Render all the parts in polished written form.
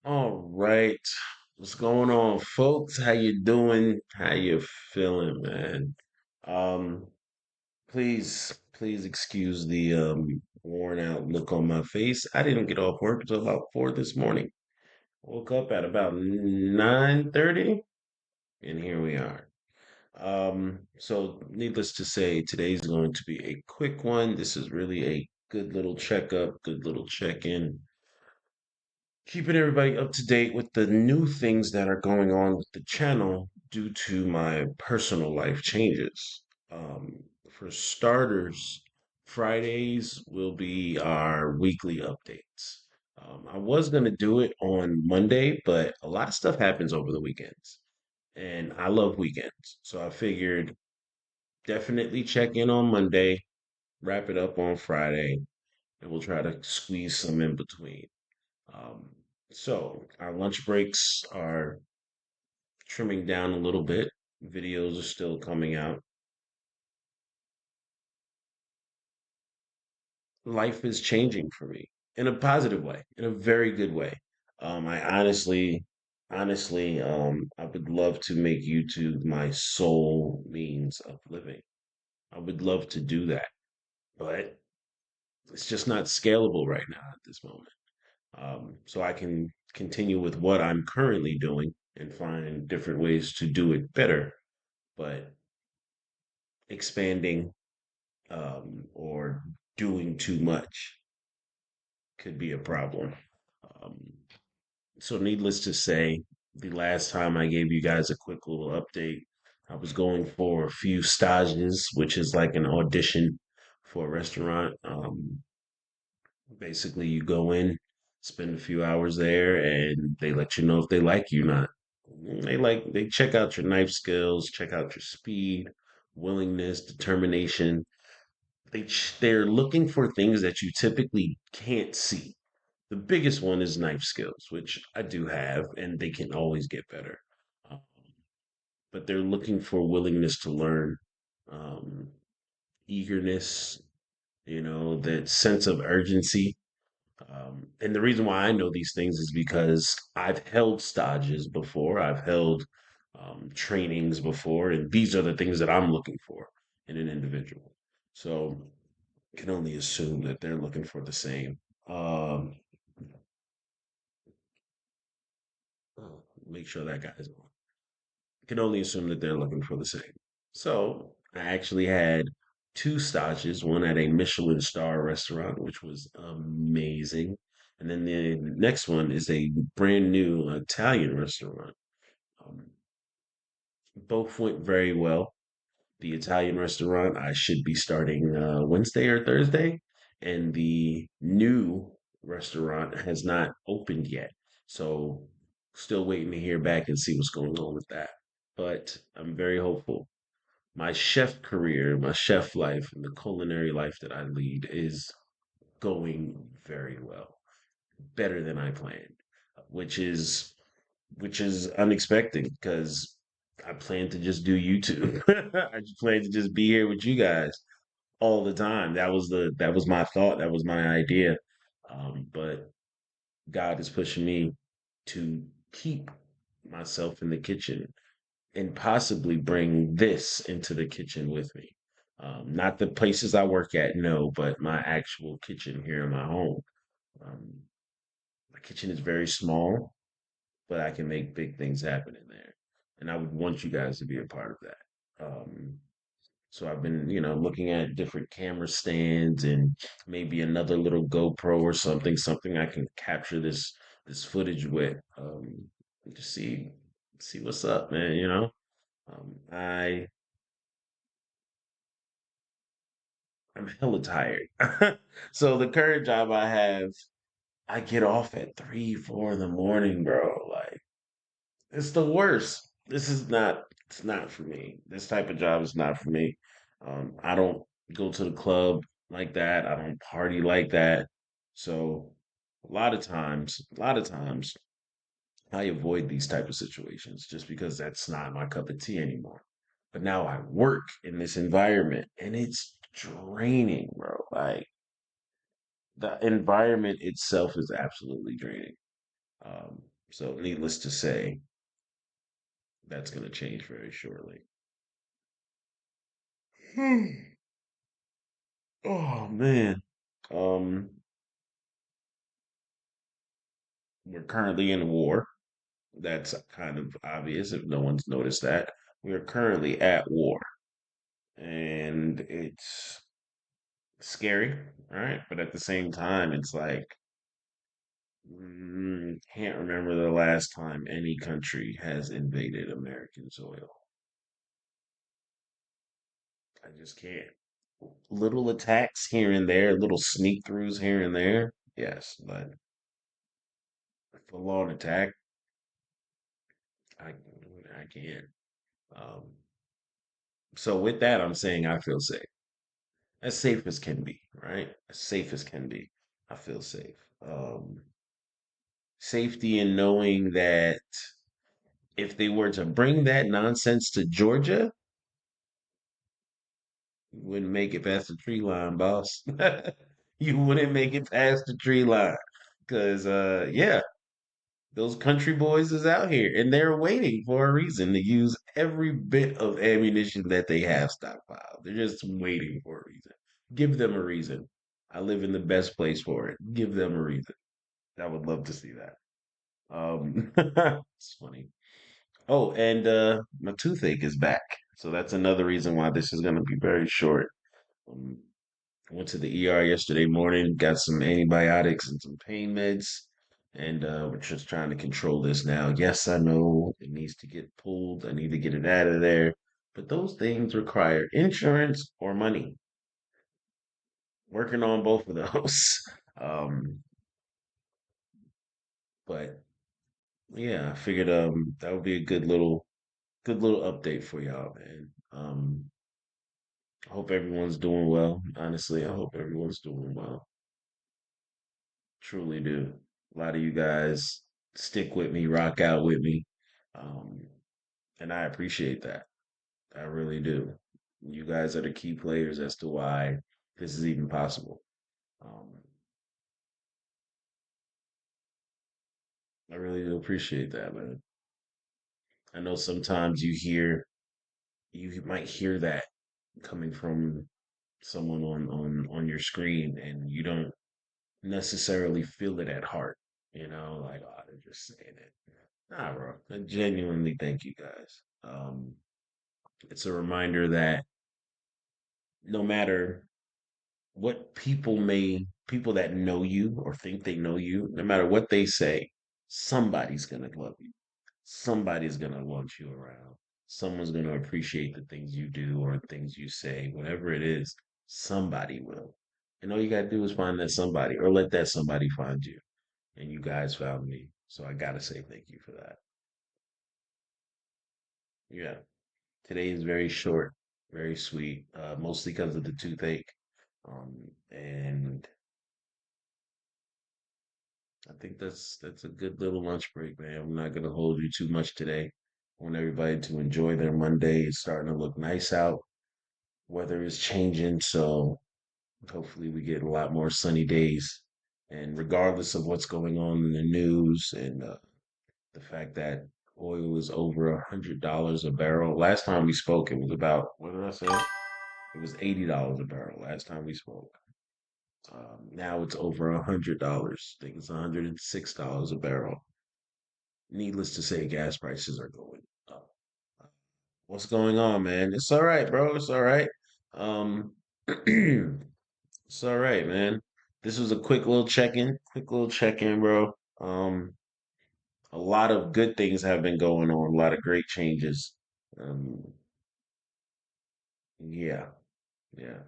All right. What's going on, folks? How you doing? How you feeling, man? Um, please excuse the worn out look on my face. I didn't get off work until about 4 this morning. Woke up at about 9:30, and here we are. So needless to say, today's going to be a quick one. This is really a good little checkup, good little check-in, keeping everybody up to date with the new things that are going on with the channel due to my personal life changes. For starters, Fridays will be our weekly updates. I was going to do it on Monday, but a lot of stuff happens over the weekends, and I love weekends. So I figured definitely check in on Monday, wrap it up on Friday, and we'll try to squeeze some in between. Um, so our lunch breaks are trimming down a little bit. Videos are still coming out. Life is changing for me in a positive way, in a very good way. I honestly, I would love to make YouTube my sole means of living. I would love to do that, but it's just not scalable right now at this moment. So I can continue with what I'm currently doing and find different ways to do it better, but expanding or doing too much could be a problem. Um, so, needless to say, the last time I gave you guys a quick little update, I was going for a few stages, which is like an audition for a restaurant. Basically, you go in, spend a few hours there, and they let you know if they like you or not. They check out your knife skills, check out your speed, willingness, determination. They're looking for things that you typically can't see. The biggest one is knife skills, which I do have, and they can always get better. Um, but they're looking for willingness to learn, um, eagerness, that sense of urgency. And the reason why I know these things is because I've held stages before, I've held trainings before, and these are the things that I'm looking for in an individual. So I can only assume that they're looking for the same. Um, make sure that guy's on. I can only assume that they're looking for the same. So I actually had two stages, one at a Michelin star restaurant, which was amazing. And then the next one is a brand new Italian restaurant. Um, both went very well. The Italian restaurant, I should be starting Wednesday or Thursday, and the new restaurant has not opened yet. So, still waiting to hear back and see what's going on with that. But I'm very hopeful. My chef career, my chef life, and the culinary life that I lead is going very well, better than I planned, which is which is unexpected because I plan to just do YouTube. I just plan to just be here with you guys all the time. That was my thought. That was my idea. But God is pushing me to keep myself in the kitchen and possibly bring this into the kitchen with me. Not the places I work at, no, but my actual kitchen here in my home. Um, my kitchen is very small, but I can make big things happen in there. And I would want you guys to be a part of that. So I've been, looking at different camera stands and maybe another little GoPro or something I can capture this footage with. And just see what's up, man. I I'm hella tired. So the current job I have, I get off at 3, 4 in the morning, bro. Like it's the worst. It's not for me. This type of job is not for me. I don't go to the club like that. I don't party like that. So a lot of times I avoid these type of situations just because that's not my cup of tea anymore. But now I work in this environment and it's draining, bro. Like the environment itself is absolutely draining. Um, So, needless to say, that's going to change very shortly. Oh man. Um, we're currently in a war. That's kind of obvious if no one's noticed that. We're currently at war, and it's scary, right? But at the same time, it's like can't remember the last time any country has invaded American soil. I just can't. Little attacks here and there, little sneak throughs here and there, yes, but full on attack, I I can't. Um, so with that, I'm saying I feel safe as can be, right? As safe as can be. I feel safe. Safety in knowing that if they were to bring that nonsense to Georgia, you wouldn't make it past the tree line, boss. You wouldn't make it past the tree line. Cause yeah, those country boys is out here and they're waiting for a reason to use every bit of ammunition that they have stockpiled. They're just waiting for a reason. Give them a reason. I live in the best place for it. Give them a reason. I would love to see that. It's funny. Oh, and my toothache is back. So that's another reason why this is going to be very short. Um, I went to the ER yesterday morning, got some antibiotics and some pain meds, and we're just trying to control this now. Yes, I know it needs to get pulled. I need to get it out of there. But those things require insurance or money. Working on both of those. Um, but yeah, I figured that would be a good little update for y'all, man. I hope everyone's doing well. Honestly, I hope everyone's doing well. Truly do. A lot of you guys stick with me, rock out with me. Um, and I appreciate that. I really do. You guys are the key players as to why this is even possible. Um, I really do appreciate that, man. I know sometimes you might hear that coming from someone on your screen, and you don't necessarily feel it at heart. Like, oh, they're just saying it. Nah, bro. I genuinely thank you guys. It's a reminder that no matter what people that know you or think they know you, no matter what they say, somebody's gonna love you. Somebody's gonna want you around. Someone's gonna appreciate the things you do or things you say, whatever it is, somebody will. And all you gotta do is find that somebody or let that somebody find you. And you guys found me. So I gotta say thank you for that. Yeah. Today is very short, very sweet, mostly because of the toothache. And I think that's a good little lunch break, man. I'm not gonna hold you too much today. I want everybody to enjoy their Monday. It's starting to look nice out. Weather is changing, so hopefully we get a lot more sunny days. And regardless of what's going on in the news and the fact that oil is over $100 a barrel. Last time we spoke, it was about what did I say? It was $80 a barrel last time we spoke. Now it's over $100. I think it's $106 a barrel. Needless to say, gas prices are going up. What's going on, man? It's all right, bro. It's all right. Um, it's all right, man. This was a quick little check-in, bro. A lot of good things have been going on, a lot of great changes. Um, yeah, yeah.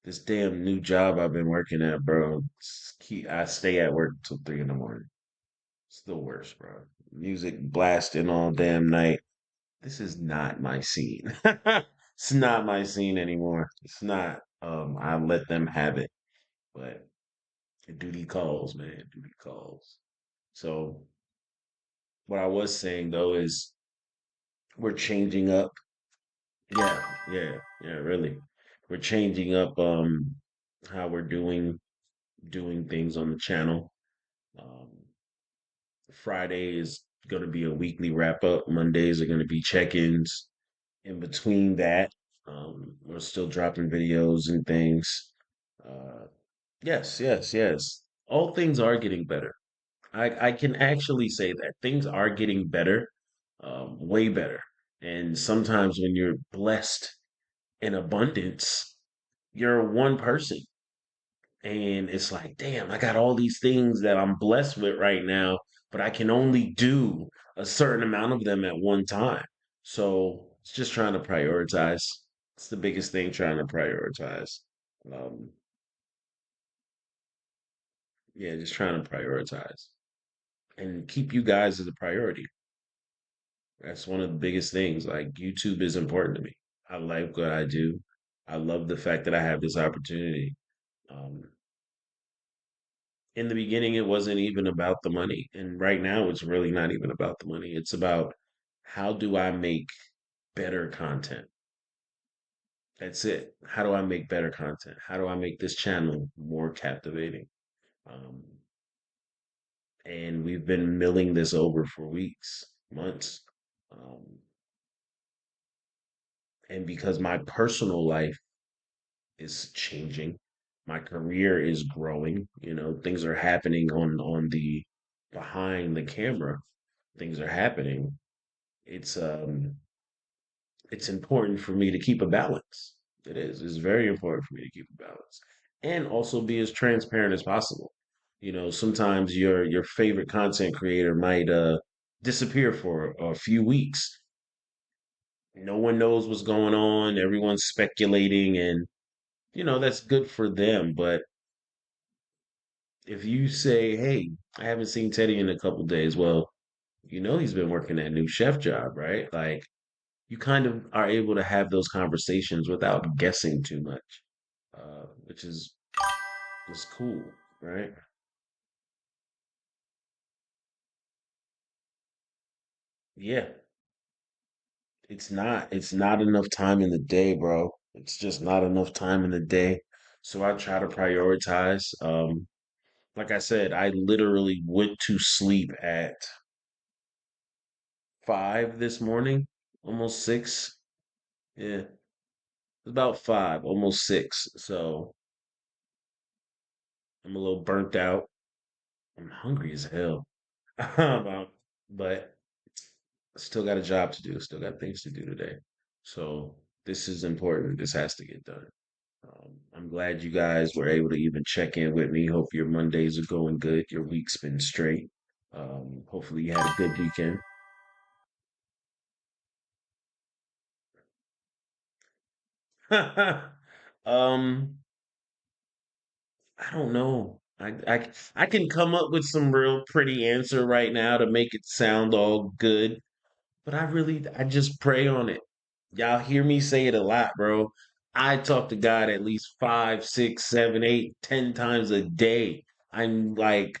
This damn new job I've been working at, bro. I stay at work till 3 in the morning. It's the worst, bro. Music blasting all damn night. This is not my scene. It's not my scene anymore. It's not. I let them have it, but duty calls, man. Duty calls. So what I was saying though is we're changing up. Yeah, yeah, yeah. Really, we're changing up how we're doing things on the channel. Um, Fridays going to be a weekly wrap up. Mondays are going to be check ins. In between that, we're still dropping videos and things. Uh, yes, yes, yes. All things are getting better. I can actually say that things are getting better, way better. And sometimes when you're blessed in abundance, you're one person. And it's like, damn, I got all these things that I'm blessed with right now, but I can only do a certain amount of them at one time. So it's just trying to prioritize. It's the biggest thing, trying to prioritize. Um, yeah, just trying to prioritize and keep you guys as a priority. That's one of the biggest things. Like YouTube is important to me. I like what I do. I love the fact that I have this opportunity. Um, in the beginning, it wasn't even about the money. And right now, it's really not even about the money. It's about how do I make better content? That's it. How do I make better content? How do I make this channel more captivating? Um, and we've been milling this over for weeks, months. Um, and because my personal life is changing. My career is growing. You know, things are happening on the behind the camera. Things are happening. It's important for me to keep a balance. It is. It's very important for me to keep a balance. And also be as transparent as possible. You know, sometimes your favorite content creator might disappear for a few weeks. No one knows what's going on. Everyone's speculating and that's good for them, but if you say, "Hey, I haven't seen Teddy in a couple days," well, he's been working that new chef job, right? Like you kind of are able to have those conversations without guessing too much, which is cool, right? Yeah, it's not enough time in the day, bro. It's just not enough time in the day. So I try to prioritize. Like I said, I literally went to sleep at 5 this morning, almost 6. Yeah, it's about 5, almost 6. So I'm a little burnt out. I'm hungry as hell. But I still got a job to do. Still got things to do today. So this is important. This has to get done. I'm glad you guys were able to even check in with me. Hope your Mondays are going good. Your week's been straight. Hopefully you had a good weekend. um, I don't know. I can come up with some real pretty answer right now to make it sound all good, but I just pray on it. Y'all hear me say it a lot, bro. I talk to God at least 5, 6, 7, 8, 10 times a day. I'm like,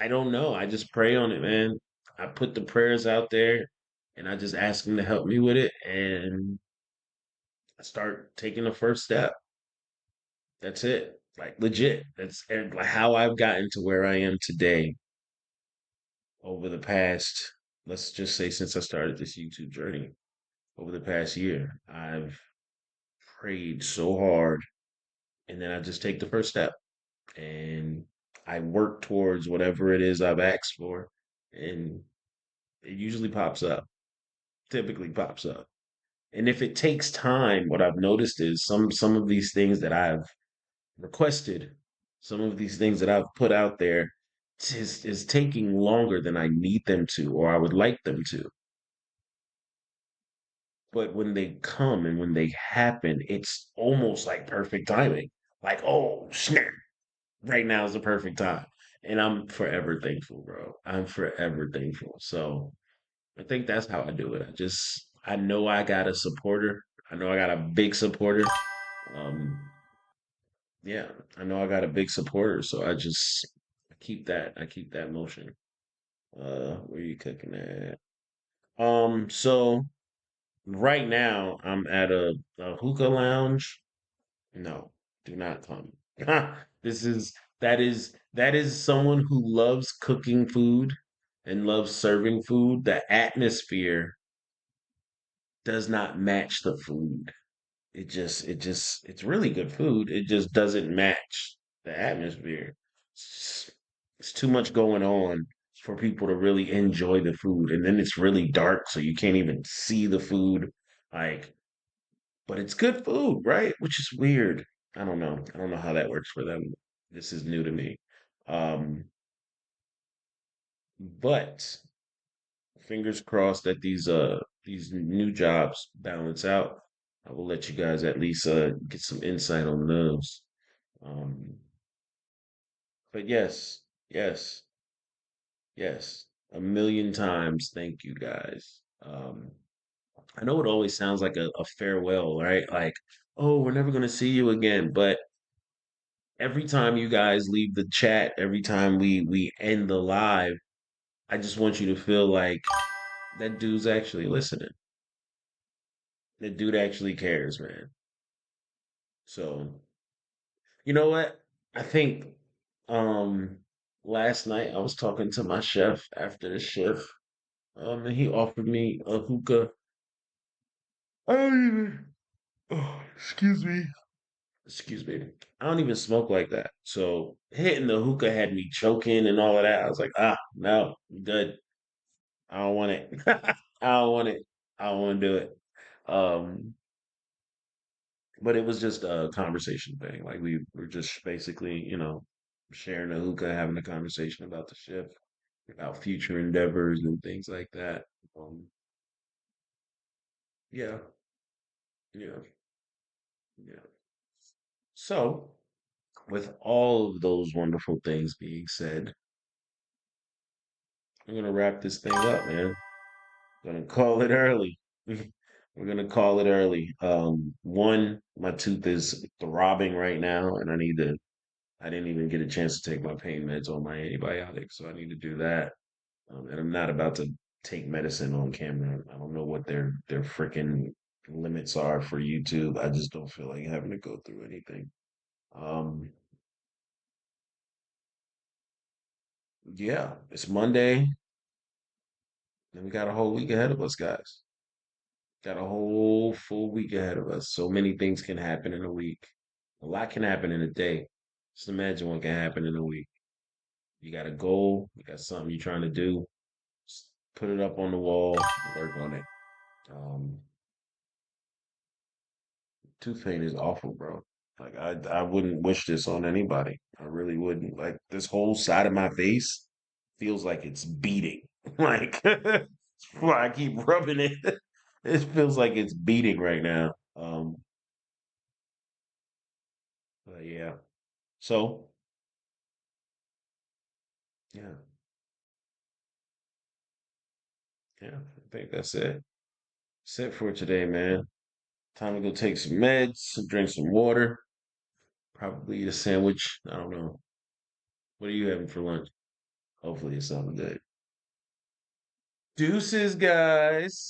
I don't know. I just pray on it, man. I put the prayers out there and I just ask him to help me with it and I start taking the first step. That's it. Like legit. That's and like how I've gotten to where I am today over the past, let's just say since I started this YouTube journey. Over the past year, I've prayed so hard and then I just take the first step and I work towards whatever it is I've asked for and it usually pops up, typically pops up. And if it takes time, what I've noticed is some of these things that I've requested, some of these things that I've put out there is taking longer than I need them to or I would like them to. But when they come and when they happen, it's almost like perfect timing. Like, oh, snap, right now is the perfect time. And I'm forever thankful, bro. I'm forever thankful. So I think that's how I do it. I know I got a supporter. I know I got a big supporter. Um, yeah, I know I got a big supporter, so I keep that motion. Where you cooking at? So right now I'm at a hookah lounge. No, do not come. This is that is someone who loves cooking food and loves serving food, the atmosphere does not match the food. It's really good food. It just doesn't match the atmosphere. It's, it's too much going on for people to really enjoy the food. And then it's really dark, so you can't even see the food. Like, but it's good food, right? Which is weird. I don't know. I don't know how that works for them. This is new to me. Um, but fingers crossed that these new jobs balance out. I will let you guys at least get some insight on those. Um, but yes, yes, yes, a million times. Thank you guys. I know it always sounds like a farewell, right? Like, oh, we're never gonna see you again. But every time you guys leave the chat, every time we end the live, I just want you to feel like that dude's actually listening. That dude actually cares, man. So, you know what? I think um last night I was talking to my chef after the shift. And he offered me a hookah. I don't even oh, excuse me. Excuse me. I don't even smoke like that. So hitting the hookah had me choking and all of that. I was like, ah, no, I'm good. I don't want it. I don't want it. I don't want to do it. Um, but it was just a conversation thing. Like we were just basically, sharing a hookah, having a conversation about the shift, about future endeavors and things like that. Um, yeah, yeah, yeah. So, with all of those wonderful things being said, I'm gonna wrap this thing up, man. Gonna call it early. We're gonna call it early. One, my tooth is throbbing right now, and I didn't even get a chance to take my pain meds or my antibiotics, so I need to do that. And I'm not about to take medicine on camera. I don't know what their freaking limits are for YouTube. I just don't feel like having to go through anything. Um, yeah, it's Monday, and we got a whole week ahead of us, guys. Got a whole full week ahead of us. So many things can happen in a week. A lot can happen in a day. Just imagine what can happen in a week. You got a goal, you got something you're trying to do, just put it up on the wall, work on it. Um, Tooth pain is awful, bro. Like I wouldn't wish this on anybody. I really wouldn't. Like this whole side of my face feels like it's beating. Like that's why I keep rubbing it. It feels like it's beating right now. But yeah. So yeah, yeah. I think that's it. That's it for today, man. Time to go take some meds, drink some water, probably eat a sandwich. I don't know. What are you having for lunch? Hopefully it's something good. Deuces, guys.